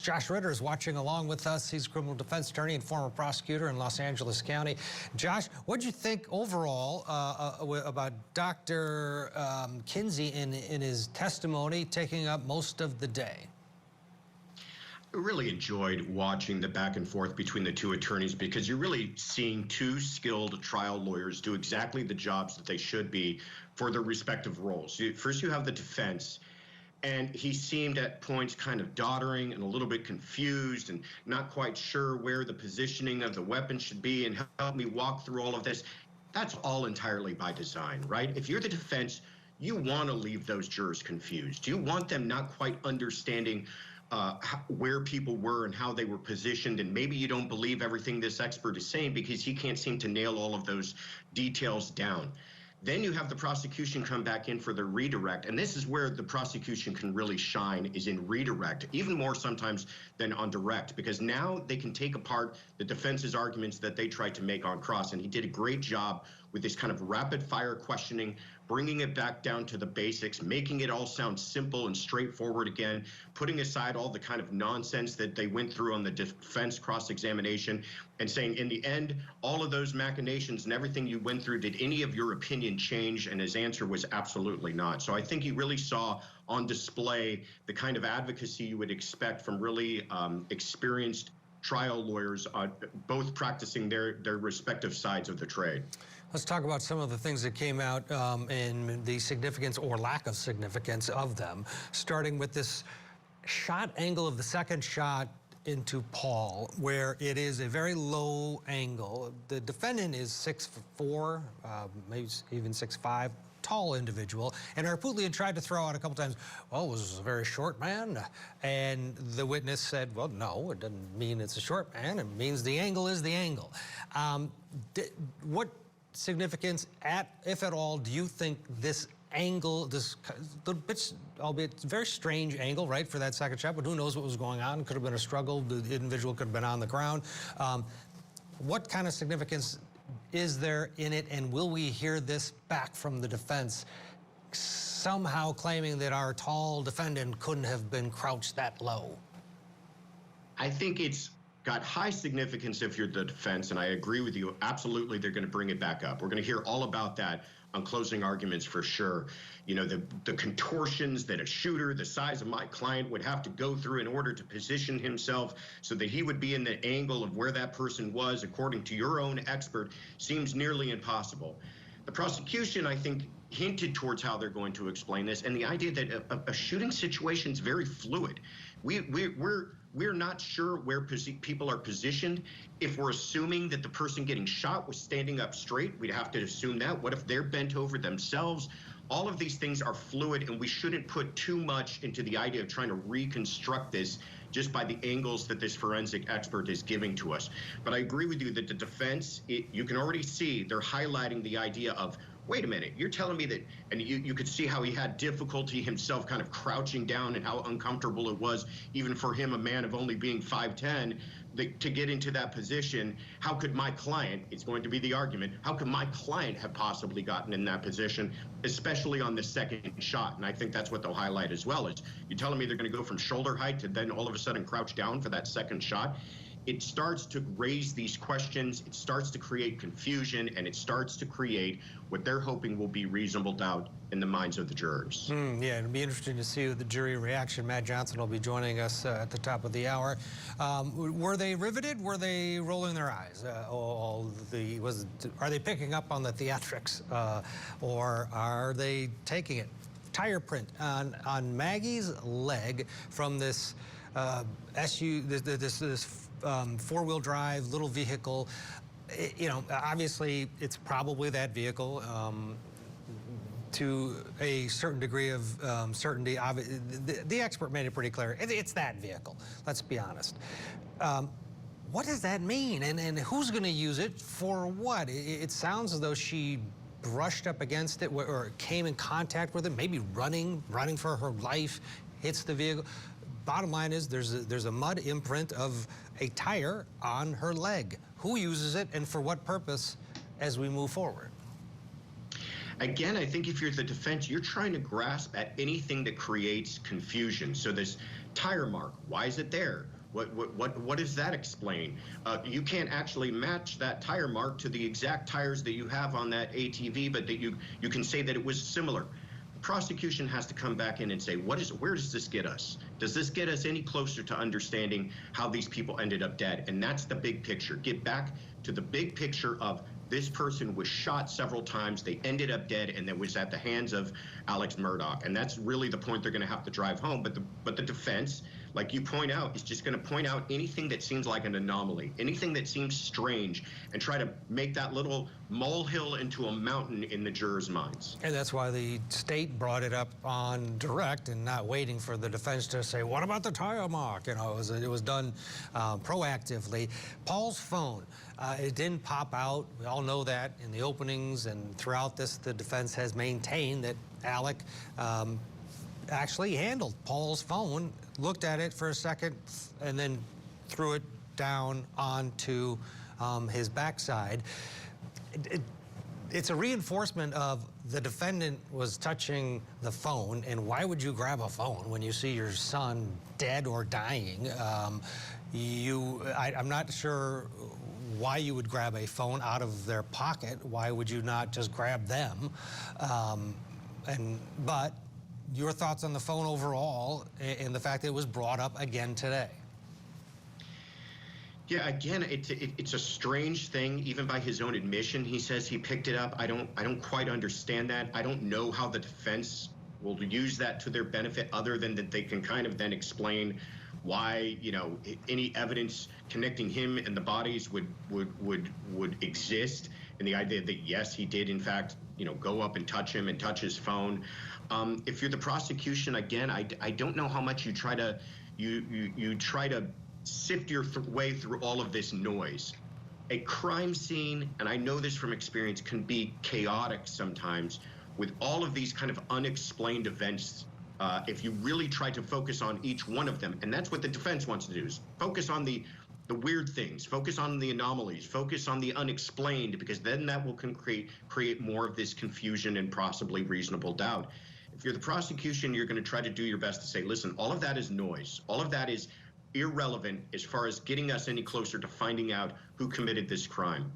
Josh Ritter is watching along with us. He's a criminal defense attorney and former prosecutor in Los Angeles County. Josh, what did you think overall about Dr. Kinsey in his testimony taking up most of the day? I really enjoyed watching the back and forth between the two attorneys because you're really seeing two skilled trial lawyers do exactly the jobs that they should be for their respective roles. First, you have the defense, and he seemed at points kind of doddering and a little bit confused and not quite sure where the positioning of the weapon should be, and help me walk through all of this. That's all entirely by design, right? If you're the defense, you want to leave those jurors confused. You want them not quite understanding where people were and how they were positioned, and maybe you don't believe everything this expert is saying because he can't seem to nail all of those details down. Then you have the prosecution come back in for the redirect, and this is where the prosecution can really shine, is in redirect, even more sometimes than on direct, because now they can take apart the defense's arguments that they tried to make on cross, and he did a great job with this kind of rapid fire questioning, bringing it back down to the basics, making it all sound simple and straightforward again, putting aside all the kind of nonsense that they went through on the defense cross-examination, and saying, in the end, all of those machinations and everything you went through, did any of your opinion change? And his answer was absolutely not. So I think he really saw on display the kind of advocacy you would expect from really experienced trial lawyers, both practicing their respective sides of the trade. Let's talk about some of the things that came out and the significance or lack of significance of them, starting with this shot angle of the second shot into Paul, where it is a very low angle. The defendant is 6'4", maybe even 6'5", tall individual, and Arputlian tried to throw out a couple times, well, was this a very short man? And the witness said, well, no, it doesn't mean it's a short man. It means the angle is the angle. What significance, if at all, do you think this angle, this little bit, albeit very strange angle, right, for that second shot, but who knows what was going on? Could have been a struggle. The individual could have been on the ground. What kind of significance is there in it, and will we hear this back from the defense somehow claiming that our tall defendant couldn't have been crouched that low? I think it's got high significance if you're the defense, and I agree with you. Absolutely, they're going to bring it back up. We're going to hear all about that on closing arguments for sure. You know, the contortions that a shooter the size of my client would have to go through in order to position himself so that he would be in the angle of where that person was, according to your own expert, seems nearly impossible. The prosecution, I think, hinted towards how they're going to explain this, and the idea that a shooting situation is very fluid. We're not sure where people are positioned. If we're assuming that the person getting shot was standing up straight, we'd have to assume that. What if they're bent over themselves? All of these things are fluid, and we shouldn't put too much into the idea of trying to reconstruct this just by the angles that this forensic expert is giving to us. But I agree with you that the defense, you can already see they're highlighting the idea of, wait a minute, you're telling me that, and you could see how he had difficulty himself kind of crouching down and how uncomfortable it was, even for him, a man of only being 5'10", to get into that position. How could my client, it's going to be the argument, how could my client have possibly gotten in that position, especially on the second shot? And I think that's what they'll highlight as well, is you're telling me they're going to go from shoulder height to then all of a sudden crouch down for that second shot? It starts to raise these questions, it starts to create confusion, and it starts to create what they're hoping will be reasonable doubt in the minds of the jurors. Yeah, it'll be interesting to see the jury reaction. Matt Johnson will be joining us at the top of the hour. Were they riveted? Were they rolling their eyes? Are they picking up on the theatrics, or are they taking it? Tire print on Maggie's leg from this this four-wheel drive little vehicle. You know, obviously it's probably that vehicle. To a certain degree of certainty, the expert made it pretty clear. It's that vehicle. Let's be honest. What does that mean? And who's going to use it for what? It sounds as though she brushed up against it or came in contact with it, maybe running for her life, hits the vehicle. Bottom line is there's a mud imprint of a tire on her leg. Who uses it and for what purpose as we move forward? Again, I think if you're the defense, you're trying to grasp at anything that creates confusion. So this tire mark, why is it there? What does that explain? You can't actually match that tire mark to the exact tires that you have on that ATV, but that you can say that it was similar. The prosecution has to come back in and say, where does this get us? Does this get us any closer to understanding how these people ended up dead? And that's the big picture. Get back to the big picture of this person was shot several times, they ended up dead, and that was at the hands of Alex Murdaugh. And that's really the point they're going to have to drive home. But the defense, like you point out, is just going to point out anything that seems like an anomaly, anything that seems strange, and try to make that little molehill into a mountain in the jurors' minds. And that's why the state brought it up on direct and not waiting for the defense to say, what about the tire mark? You know, it was done proactively. Paul's phone, it didn't pop out. We all know that in the openings and throughout this, the defense has maintained that Alec actually handled Paul's phone, looked at it for a second, and then threw it down onto his backside. It's a reinforcement of the defendant was touching the phone, and why would you grab a phone when you see your son dead or dying? I'm not sure why you would grab a phone out of their pocket. Why would you not just grab them? But your thoughts on the phone overall and the fact that it was brought up again today? Yeah, again, it's a strange thing. Even by his own admission, he says he picked it up. I don't quite understand that. I don't know how the defense will use that to their benefit, other than that they can kind of then explain why, you know, any evidence connecting him and the bodies would exist, and the idea that yes, he did in fact, you know, go up and touch him and touch his phone. If you're the prosecution, again, I don't know how much you try to sift your way through all of this noise. A crime scene, and I know this from experience, can be chaotic sometimes with all of these kind of unexplained events. If you really try to focus on each one of them, and that's what the defense wants to do, is focus on the weird things, focus on the anomalies, focus on the unexplained, because then that will create more of this confusion and possibly reasonable doubt. If you're the prosecution, you're going to try to do your best to say, listen, all of that is noise. All of that is irrelevant as far as getting us any closer to finding out who committed this crime.